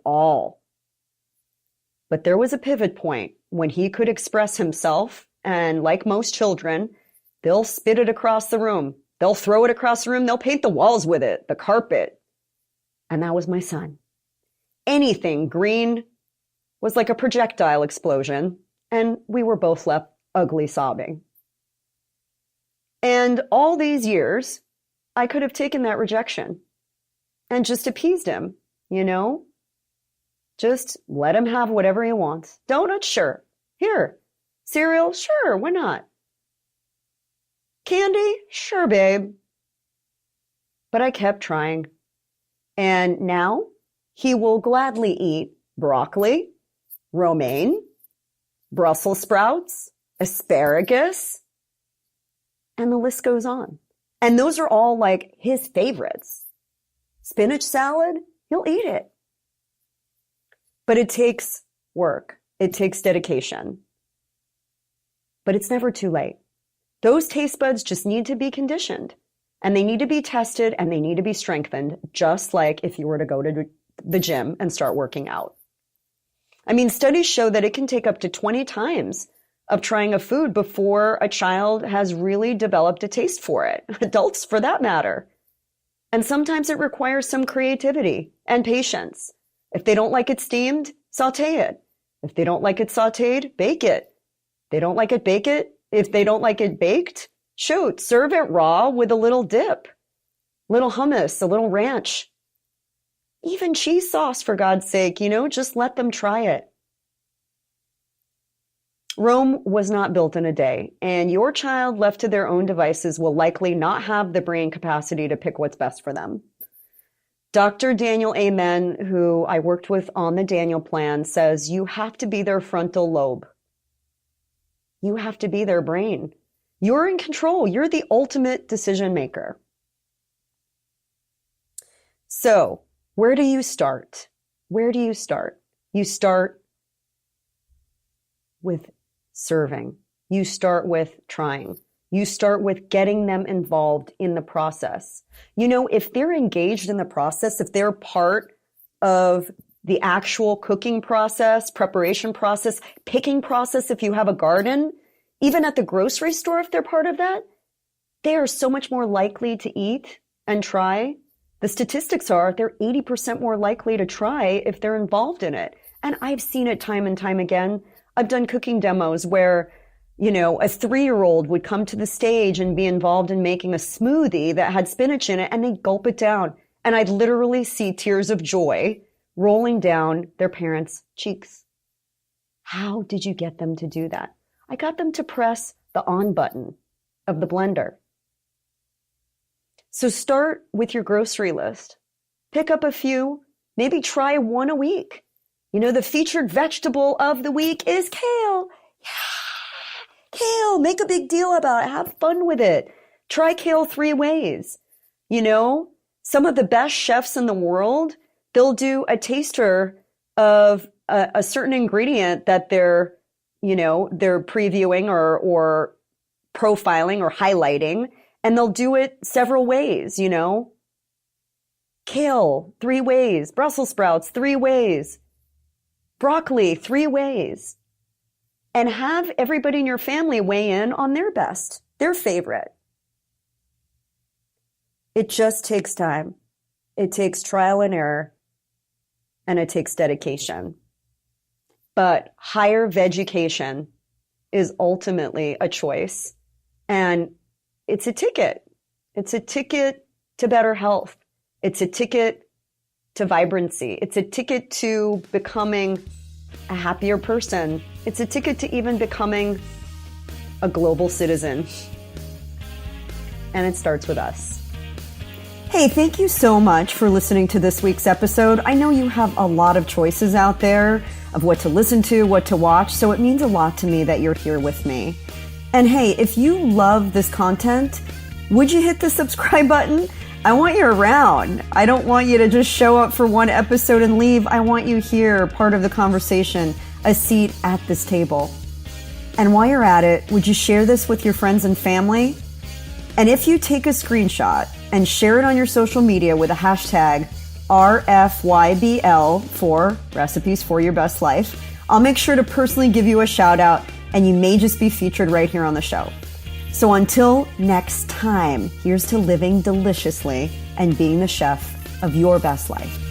all. But there was a pivot point when he could express himself, and like most children, they'll spit it across the room. They'll throw it across the room. They'll paint the walls with it, the carpet. And that was my son. Anything green was like a projectile explosion, and we were both left ugly sobbing. And all these years, I could have taken that rejection and just appeased him, you know? Just let him have whatever he wants. Donuts? Sure. Here. Cereal? Sure. Why not? Candy? Sure, babe. But I kept trying. And now he will gladly eat broccoli, romaine, Brussels sprouts, asparagus, and the list goes on. And those are all like his favorites. Spinach salad, he'll eat it. But it takes work. It takes dedication. But it's never too late. Those taste buds just need to be conditioned, and they need to be tested, and they need to be strengthened, just like if you were to go to the gym and start working out. I mean, studies show that it can take up to 20 times of trying a food before a child has really developed a taste for it, adults for that matter. And sometimes it requires some creativity and patience. If they don't like it steamed, saute it. If they don't like it sauteed, bake it. If they don't like it, bake it. If they don't like it baked, shoot, serve it raw with a little dip, little hummus, a little ranch, even cheese sauce, for God's sake, you know, just let them try it. Rome was not built in a day, and your child left to their own devices will likely not have the brain capacity to pick what's best for them. Dr. Daniel Amen, who I worked with on the Daniel Plan, says you have to be their frontal lobe. You have to be their brain. You're in control. You're the ultimate decision maker. So, where do you start? Where do you start? You start with serving. You start with trying. You start with getting them involved in the process. You know, if they're engaged in the process, if they're part of the actual cooking process, preparation process, picking process, if you have a garden, even at the grocery store, if they're part of that, they are so much more likely to eat and try. The statistics are they're 80% more likely to try if they're involved in it. And I've seen it time and time again. I've done cooking demos where, you know, a 3-year-old would come to the stage and be involved in making a smoothie that had spinach in it, and they'd gulp it down. And I'd literally see tears of joy rolling down their parents' cheeks. How did you get them to do that? I got them to press the on button of the blender. So start with your grocery list. Pick up a few, maybe try one a week. You know, the featured vegetable of the week is kale. Yeah, kale, make a big deal about it. Have fun with it. Try kale 3 ways. You know, some of the best chefs in the world, they'll do a taster of a certain ingredient that they're previewing or profiling or highlighting, and they'll do it several ways, you know. Kale, 3 ways. Brussels sprouts, 3 ways. Broccoli, 3 ways. And have everybody in your family weigh in on their best, their favorite. It just takes time. It takes trial and error, and it takes dedication. But higher vegucation is ultimately a choice, and it's a ticket. It's a ticket to better health. It's a ticket to vibrancy. It's a ticket to becoming a happier person. It's a ticket to even becoming a global citizen. And it starts with us. Hey, thank you so much for listening to this week's episode. I know you have a lot of choices out there of what to listen to, what to watch, so it means a lot to me that you're here with me. And hey, if you love this content, would you hit the subscribe button? I want you around. I don't want you to just show up for one episode and leave. I want you here, part of the conversation, a seat at this table. And while you're at it, would you share this with your friends and family? And if you take a screenshot and share it on your social media with a hashtag RFYBL for Recipes for Your Best Life. I'll make sure to personally give you a shout out, and you may just be featured right here on the show. So until next time, here's to living deliciously and being the chef of your best life.